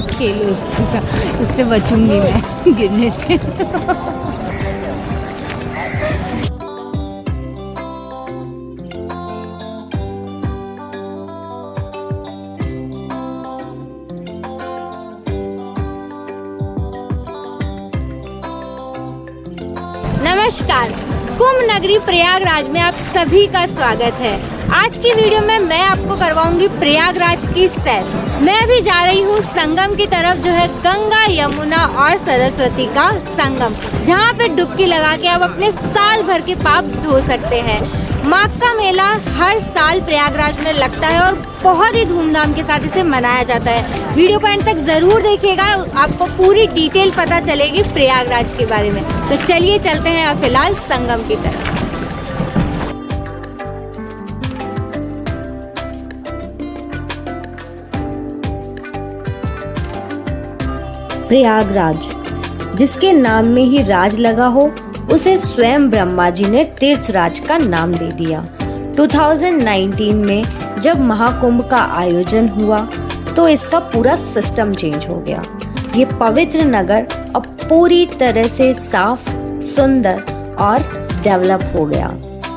खेलो, इससे बचूंगी मैं गिरने से। नमस्कार, कुंभ नगरी प्रयागराज में आप सभी का स्वागत है। आज की वीडियो में मैं आपको करवाऊंगी प्रयागराज की सैर। मैं अभी जा रही हूँ संगम की तरफ, जो है गंगा, यमुना और सरस्वती का संगम, जहाँ पे डुबकी लगा के आप अपने साल भर के पाप धो सकते हैं। माघ का मेला हर साल प्रयागराज में लगता है और बहुत ही धूमधाम के साथ इसे मनाया जाता है। वीडियो को एंड तक जरूर देखिएगा, आपको पूरी डिटेल पता चलेगी प्रयागराज के बारे में। तो चलिए चलते हैं अब फिलहाल संगम की तरफ। प्रयागराज, जिसके नाम में ही राज लगा हो, उसे स्वयं ब्रह्मा जी ने तीर्थराज का नाम दे दिया। 2019 में जब महाकुंभ का आयोजन हुआ तो इसका पूरा सिस्टम चेंज हो गया। ये पवित्र नगर अब पूरी तरह से साफ, सुंदर और डेवलप हो गया।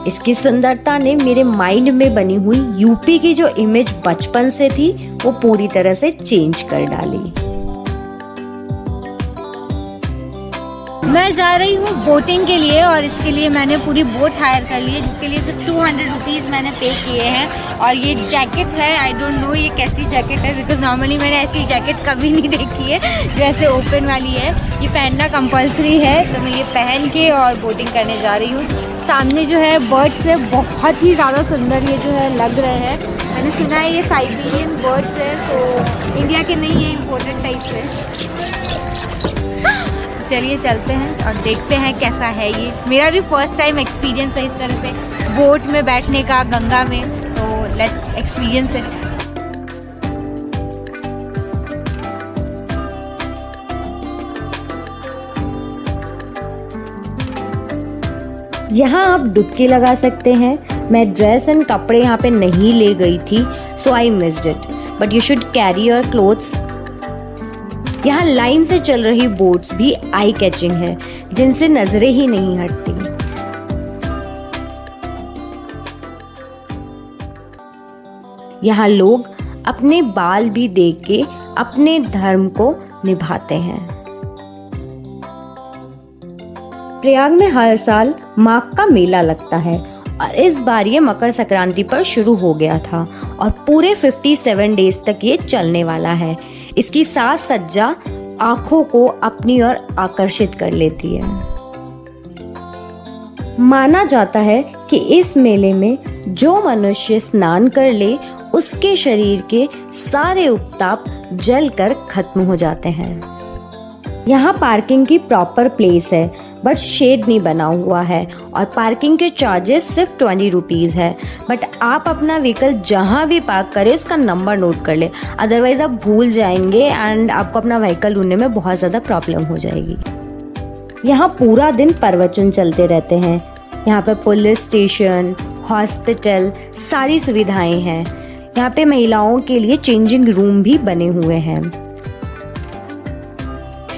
इसकी सुंदरता ने मेरे माइंड में बनी हुई यूपी की जो इमेज बचपन से थी, वो पूरी तरह से चेंज कर डाली। मैं जा रही हूँ बोटिंग के लिए और इसके लिए मैंने पूरी बोट हायर कर ली है, जिसके लिए सिर्फ 200 रुपीज़ मैंने पे किए हैं। और ये जैकेट है, आई डोंट नो ये कैसी जैकेट है, बिकॉज नॉर्मली मैंने ऐसी जैकेट कभी नहीं देखी है जो ऐसे ओपन वाली है। ये पहनना कंपलसरी है, तो मैं ये पहन के और बोटिंग करने जा रही हूँ। सामने जो है बर्ड्स है, बहुत ही ज़्यादा सुंदर ये जो है लग रहे हैं। मैंने सुना है ये साइबेरियन बर्ड्स है, तो इंडिया के नहीं, ये इम्पोर्टेड टाइप है। चलिए चलते हैं और देखते हैं कैसा है ये। मेरा भी फर्स्ट टाइम एक्सपीरियंस है इस तरह से बोट में बैठने का गंगा में, तो लेट्स एक्सपीरियंस इट। यहाँ आप डुबकी लगा सकते हैं। मैं ड्रेस एंड कपड़े यहाँ पे नहीं ले गई थी, so I missed it, but you should carry your clothes. यहाँ लाइन से चल रही बोट्स भी आई कैचिंग है, जिनसे नजरें ही नहीं हटती। यहाँ लोग अपने बाल भी देख के अपने धर्म को निभाते हैं। प्रयाग में हर साल माघ का मेला लगता है और इस बार ये मकर संक्रांति पर शुरू हो गया था और पूरे 57 डेज तक ये चलने वाला है। इसकी साज सज्जा आंखों को अपनी ओर आकर्षित कर लेती है। माना जाता है कि इस मेले में जो मनुष्य स्नान कर ले, उसके शरीर के सारे उपताप जलकर खत्म हो जाते हैं। यहाँ पार्किंग की प्रॉपर प्लेस है, बट शेड नहीं बना हुआ है और पार्किंग के चार्जेस सिर्फ 20 रुपीज़ है। बट आप अपना व्हीकल जहाँ भी पार्क करें उसका नंबर नोट कर ले, अदरवाइज आप भूल जाएंगे एंड आपको अपना व्हीकल ढूंढने में बहुत ज़्यादा प्रॉब्लम हो जाएगी। यहाँ पूरा दिन प्रवचन चलते रहते हैं। यहाँ पे पुलिस स्टेशन, हॉस्पिटल, सारी सुविधाएं हैं। यहाँ पे महिलाओं के लिए चेंजिंग रूम भी बने हुए हैं।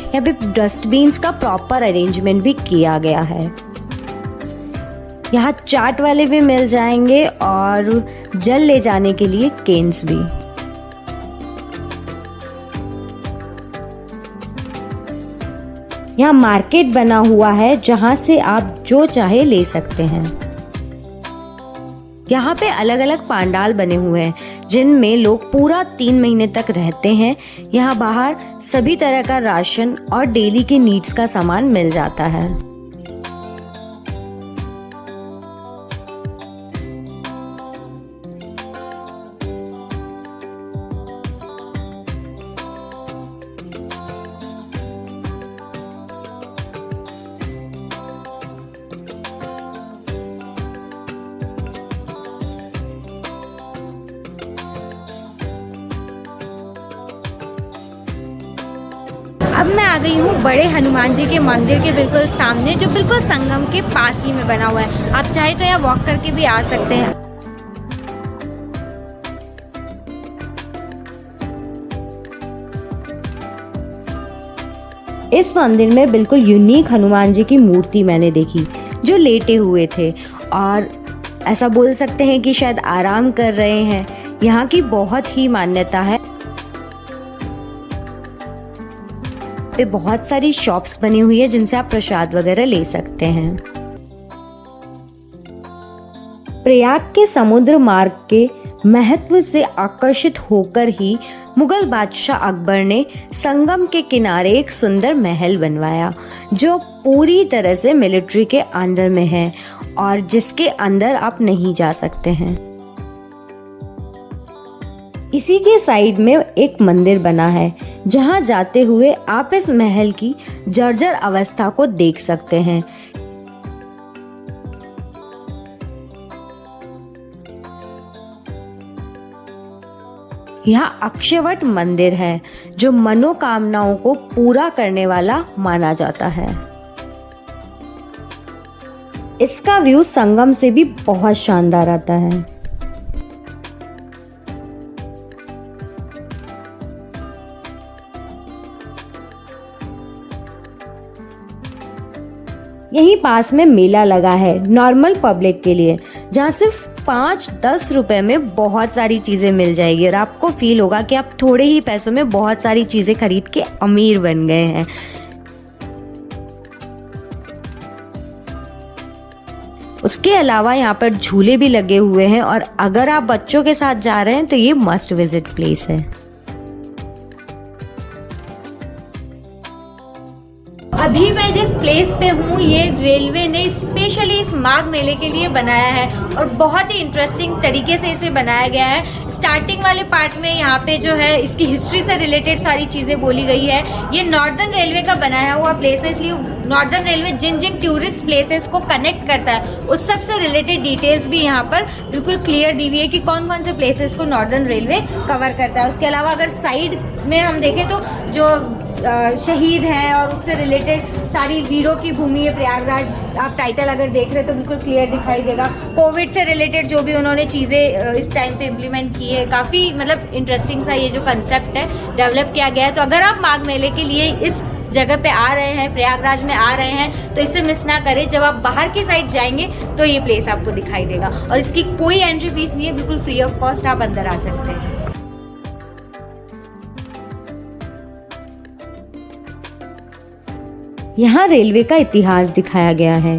यहाँ पे डस्टबिन्स का प्रॉपर अरेंजमेंट भी किया गया है। यहाँ चाट वाले भी मिल जाएंगे और जल ले जाने के लिए केन्स भी। यहाँ मार्केट बना हुआ है, जहाँ से आप जो चाहे ले सकते हैं। यहाँ पे अलग अलग पंडाल बने हुए हैं, जिनमें लोग पूरा 3 महीने तक रहते हैं। यहाँ बाहर सभी तरह का राशन और डेली के नीड्स का सामान मिल जाता है। अब मैं आ गई हूँ बड़े हनुमान जी के मंदिर के बिल्कुल सामने, जो बिल्कुल संगम के पास ही में बना हुआ है। आप चाहे तो यहाँ वॉक करके भी आ सकते हैं। इस मंदिर में बिल्कुल यूनिक हनुमान जी की मूर्ति मैंने देखी जो लेटे हुए थे और ऐसा बोल सकते हैं कि शायद आराम कर रहे हैं। यहाँ की बहुत ही मान्यता है। पे बहुत सारी शॉप्स बनी हुई है जिनसे आप प्रसाद वगैरह ले सकते हैं। प्रयाग के समुद्र मार्ग के महत्व से आकर्षित होकर ही मुगल बादशाह अकबर ने संगम के किनारे एक सुंदर महल बनवाया जो पूरी तरह से मिलिट्री के अंडर में है और जिसके अंदर आप नहीं जा सकते हैं। इसी के साइड में एक मंदिर बना है जहां जाते हुए आप इस महल की जर्जर अवस्था को देख सकते हैं। यहाँ अक्षयवट मंदिर है जो मनोकामनाओं को पूरा करने वाला माना जाता है। इसका व्यू संगम से भी बहुत शानदार आता है। यहीं पास में मेला लगा है नॉर्मल पब्लिक के लिए जहाँ सिर्फ 5-10 रुपए में बहुत सारी चीजें मिल जाएगी और आपको फील होगा कि आप थोड़े ही पैसों में बहुत सारी चीजें खरीद के अमीर बन गए हैं। उसके अलावा यहाँ पर झूले भी लगे हुए हैं और अगर आप बच्चों के साथ जा रहे हैं तो ये मस्ट विजिट प्लेस है। अभी मैं जिस प्लेस पे हूँ ये रेलवे ने स्पेशली इस माघ मेले के लिए बनाया है और बहुत ही इंटरेस्टिंग तरीके से इसे बनाया गया है। स्टार्टिंग वाले पार्ट में यहाँ पे जो है इसकी हिस्ट्री से रिलेटेड सारी चीजें बोली गई है। ये नॉर्दर्न रेलवे का बनाया हुआ प्लेस है, इसलिए नॉर्दर्न रेलवे जिन जिन टूरिस्ट प्लेसेस को कनेक्ट करता है उस सब से रिलेटेड डिटेल्स भी यहाँ पर बिल्कुल क्लियर दी हुई है कि कौन कौन से प्लेसेस को नॉर्दर्न रेलवे कवर करता है। उसके अलावा अगर साइड में हम देखें तो जो शहीद हैं और उससे रिलेटेड सारी वीरों की भूमि है प्रयागराज, आप टाइटल अगर देख रहे हैं तो बिल्कुल क्लियर दिखाई देगा। कोविड से रिलेटेड जो भी उन्होंने चीजें इस टाइम पे इम्प्लीमेंट की है, काफी मतलब इंटरेस्टिंग सा ये जो कंसेप्ट है डेवलप किया गया है। तो अगर आप माघ मेले के लिए इस जगह पे आ रहे हैं, प्रयागराज में आ रहे हैं, तो इसे मिस ना करें। जब आप बाहर की साइड जाएंगे तो ये प्लेस आपको दिखाई देगा और इसकी कोई एंट्री फीस नहीं है, बिल्कुल फ्री ऑफ कॉस्ट आप अंदर आ सकते हैं। यहाँ रेलवे का इतिहास दिखाया गया है।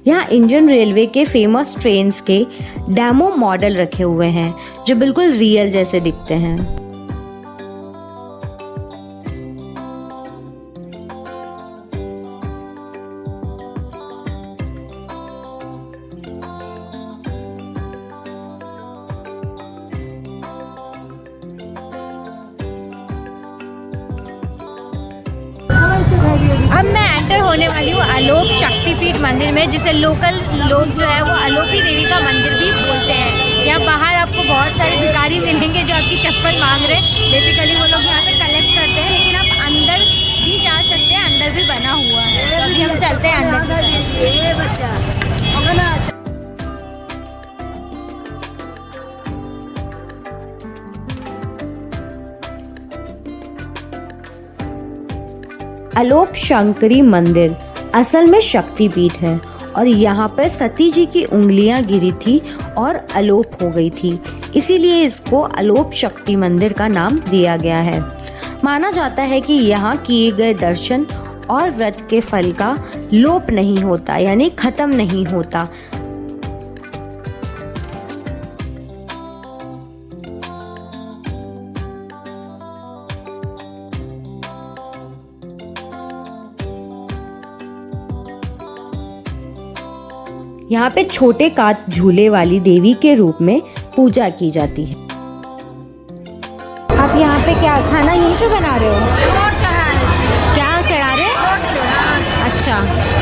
यहाँ इंडियन रेलवे के फेमस ट्रेन्स के डेमो मॉडल रखे हुए हैं जो बिल्कुल रियल जैसे दिखते हैं। अब मैं एंटर होने वाली हूँ आलोक शक्तिपीठ मंदिर में, जिसे लोकल लोग जो है वो आलोकी देवी का मंदिर भी बोलते हैं। यहाँ बाहर आपको बहुत सारे भिखारी मिलेंगे जो आपकी चप्पल मांग रहे हैं। बेसिकली वो लोग यहाँ पे कलेक्ट करते हैं, लेकिन आप अंदर भी जा सकते हैं, अंदर भी बना हुआ है। तो अभी हम चलते हैं अंदर। आलोक शंकरी मंदिर असल में शक्तिपीठ है और यहाँ पर सती जी की उंगलियां गिरी थी और अलोप हो गई थी, इसीलिए इसको आलोक शक्ति मंदिर का नाम दिया गया है। माना जाता है कि यहाँ किए गए दर्शन और व्रत के फल का लोप नहीं होता, यानी खत्म नहीं होता। यहाँ पे छोटे कात झूले वाली देवी के रूप में पूजा की जाती है। आप यहाँ पे क्या खाना यहीं पे बना रहे हो? क्या चढ़ा रहे हैं? अच्छा,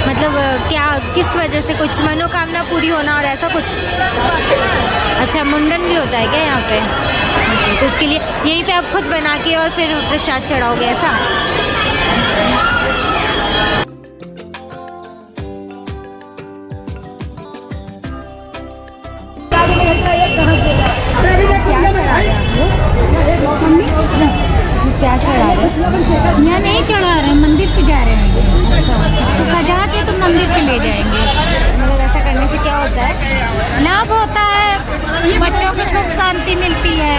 मतलब क्या किस वजह से, कुछ मनोकामना पूरी होना और ऐसा कुछ? अच्छा, मुंडन भी होता है क्या यहाँ पे? तो इसके लिए यहीं पे आप खुद बना के और फिर प्रसाद चढ़ाओगे ऐसा? मम्मी क्या चढ़ा रहे हैं? यहाँ नहीं चढ़ा रहे हैं, मंदिर पे जा रहे हैं। इसको सजा के तो मंदिर पे ले जाएंगे। मतलब ऐसा करने से क्या होता है? लाभ होता है, बच्चों को सुख शांति मिलती है।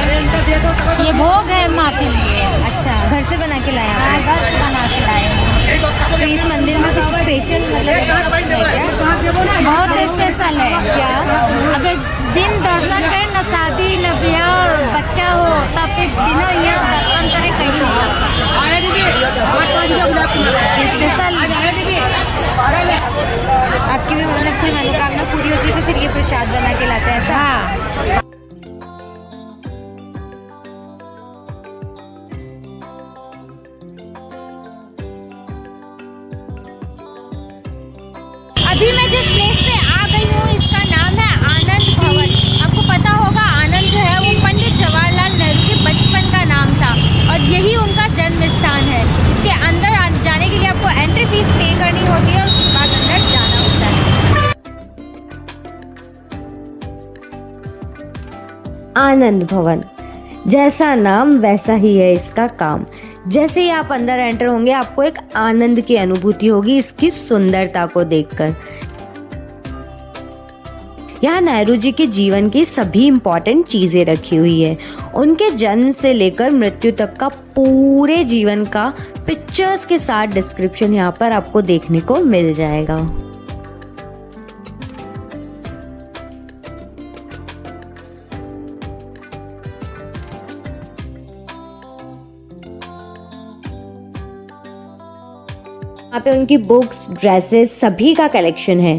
ये भोग है माँ के लिए। अच्छा, घर से बना के लाया हाँ, आप? घर से बना के लाए हैं। तो इस मंदिर में कुछ स्पेशल मतलब है क्या? बहुत स्पेशल है। क्या? अगर दिन दर्शन करे न शादी न ब्याह और बच्चा हो तब फिर बिना ये दर्शन करे कहीं नहीं जाता। स्पेशल आपकी भी मतलब कोई मनोकामना पूरी होती है तो फिर ये प्रसाद बना के लाते हैं ऐसा? हाँ। अभी मैं जिस प्लेस पे आ गई हूँ इसका नाम है आनंद भवन। आपको पता होगा आनंद जो है वो पंडित जवाहरलाल नेहरू के बचपन का नाम था और यही उनका जन्म स्थान है। इसके अंदर जाने के लिए आपको एंट्री फीस पे करनी होती है और उसके बाद अंदर जाना होता है। आनंद भवन, जैसा नाम वैसा ही है इसका काम। जैसे ही आप अंदर एंटर होंगे आपको एक आनंद की अनुभूति होगी इसकी सुंदरता को देखकर। यहाँ नेहरू जी के जीवन की सभी इम्पोर्टेंट चीजें रखी हुई है। उनके जन्म से लेकर मृत्यु तक का पूरे जीवन का पिक्चर्स के साथ डिस्क्रिप्शन यहाँ पर आपको देखने को मिल जाएगा। यहाँ पे उनकी बुक्स, ड्रेसेस सभी का कलेक्शन है।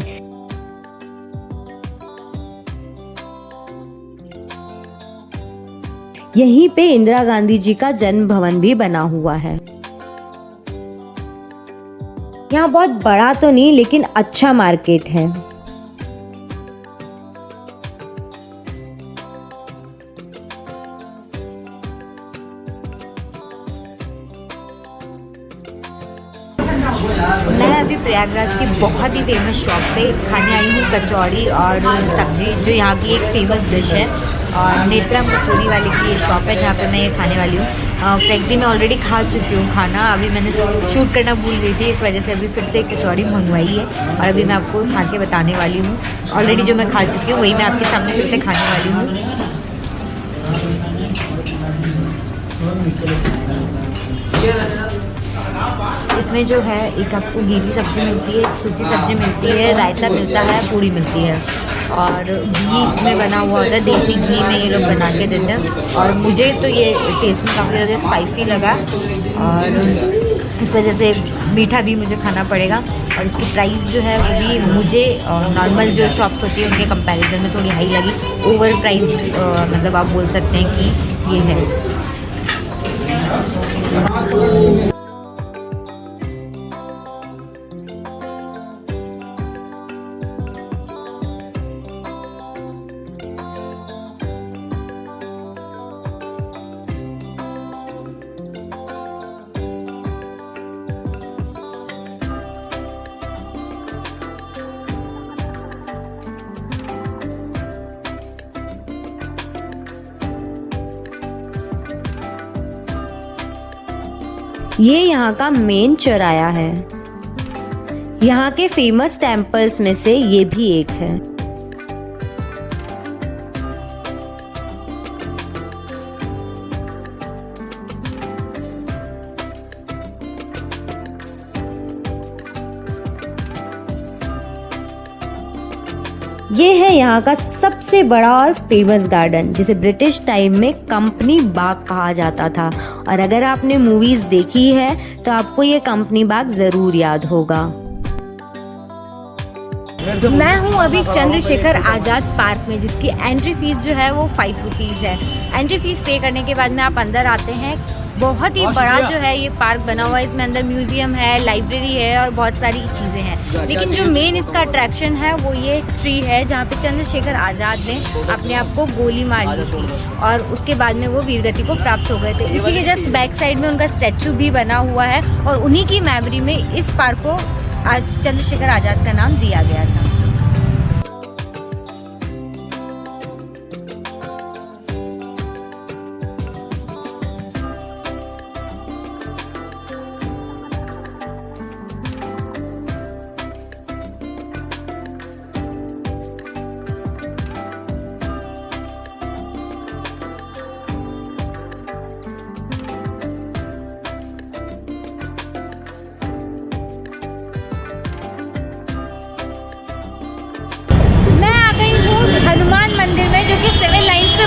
यहीं पे इंदिरा गांधी जी का जन्म भवन भी बना हुआ है। यहाँ बहुत बड़ा तो नहीं लेकिन अच्छा मार्केट है। मैं अभी प्रयागराज की बहुत ही फेमस शॉप पे खाने आई हूँ कचौड़ी और सब्जी, जो यहाँ की एक फेमस डिश है। और नेत्रम कचौड़ी वाले की ये शॉप है जहाँ पे मैं ये खाने वाली हूँ। फ्रैंकली मैं ऑलरेडी खा चुकी हूँ खाना, अभी मैंने शूट करना भूल गई थी, इस वजह से अभी फिर से एक कचौड़ी मंगवाई है और अभी मैं आपको खा के बताने वाली हूँ। ऑलरेडी जो मैं खा चुकी हूँ वही मैं आपके सामने फिर से खाने वाली हूँ। इसमें जो है एक आपको गीली सब्जी मिलती है, एक सूखी सब्जी मिलती है, रायता मिलता है, पूरी मिलती है और घी में बना हुआ होता है। देसी घी में ये लोग बना के देते हैं और मुझे तो ये टेस्ट में काफ़ी ज़्यादा स्पाइसी लगा और इस वजह से मीठा भी मुझे खाना पड़ेगा। और इसकी प्राइस जो है वो भी मुझे नॉर्मल जो शॉप्स होती है उनके कंपैरिजन में थोड़ी हाई लगी। ओवर प्राइस्ड मतलब आप बोल सकते हैं कि ये है। ये यहाँ का मेन चौराया है। यहाँ के फेमस टेम्पल्स में से ये भी एक है। ये है यहाँ का सबसे बड़ा और फेमस गार्डन, जिसे ब्रिटिश टाइम में कंपनी बाग कहा जाता था। और अगर आपने मूवीज देखी है तो आपको ये कंपनी बाग जरूर याद होगा। मैं हूँ अभी चंद्रशेखर आज़ाद पार्क में, जिसकी एंट्री फीस जो है वो 5 रुपीज़ है। एंट्री फीस पे करने के बाद में आप अंदर आते हैं। बहुत ही बड़ा जो है ये पार्क बना हुआ है। इसमें अंदर म्यूजियम है, लाइब्रेरी है और बहुत सारी चीज़ें हैं। लेकिन जो मेन इसका अट्रैक्शन है वो ये ट्री है जहाँ पे चंद्रशेखर आज़ाद ने अपने आप को गोली मार ली थी और उसके बाद में वो वीरगति को प्राप्त हो गए थे। इसी के जस्ट बैक साइड में उनका स्टैचू भी बना हुआ है और उन्हीं की मेमोरी में इस पार्क को आज चंद्रशेखर आज़ाद का नाम दिया गया था।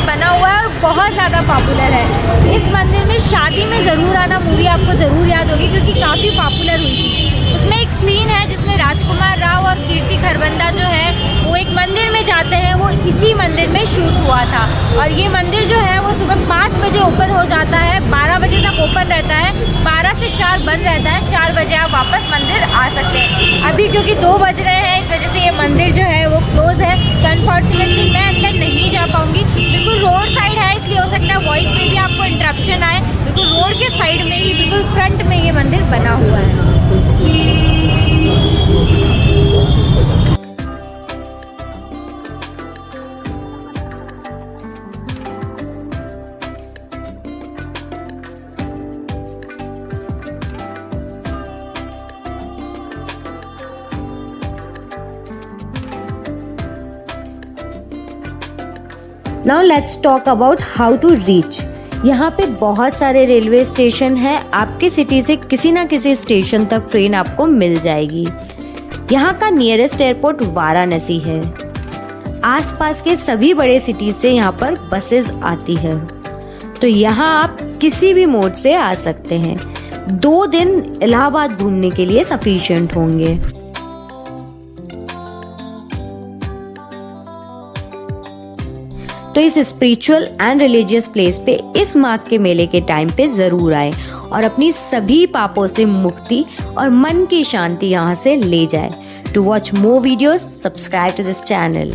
बना हुआ है और बहुत ज़्यादा पॉपुलर है। इस मंदिर में शादी में ज़रूर आना मूवी आपको ज़रूर याद होगी क्योंकि काफ़ी पॉपुलर हुई थी। उसमें एक सीन है जिसमें राजकुमार राव और कीर्ति खरबंदा जो है वो एक मंदिर में जाते हैं, वो इसी मंदिर में शूट हुआ था। और ये मंदिर जो है वो सुबह 5 बजे ओपन हो जाता है, 12 बजे तक ओपन रहता है, 12 से 4 बंद रहता है, 4 बजे आप वापस मंदिर आ सकते हैं। अभी क्योंकि 2 बज रहे हैं इस वजह से ये मंदिर जो है वो क्लोज है, तो अनफॉर्चुनेटली मैं अंदर नहीं जा पाऊँगी। बिल्कुल रोड साइड है इसलिए हो सकता है वॉइस में भी आपको इंटरप्शन आए। बिल्कुल रोड के साइड में ही, बिल्कुल फ्रंट में ये मंदिर बना हुआ है। Now let's talk about how to reach. यहाँ पे बहुत सारे रेलवे स्टेशन हैं, आपके सिटी से किसी ना किसी स्टेशन तक ट्रेन आपको मिल जाएगी। यहाँ का नियरेस्ट एयरपोर्ट वाराणसी है। आसपास के सभी बड़े सिटीज से यहाँ पर बसेस आती है, तो यहाँ आप किसी भी मोड से आ सकते हैं। 2 दिन इलाहाबाद घूमने के लिए सफिशिएंट होंगे। तो इस स्पिरिचुअल एंड रिलीजियस प्लेस पे इस माघ के मेले के टाइम पे जरूर आए और अपनी सभी पापों से मुक्ति और मन की शांति यहाँ से ले जाए। To watch more videos, subscribe to this channel.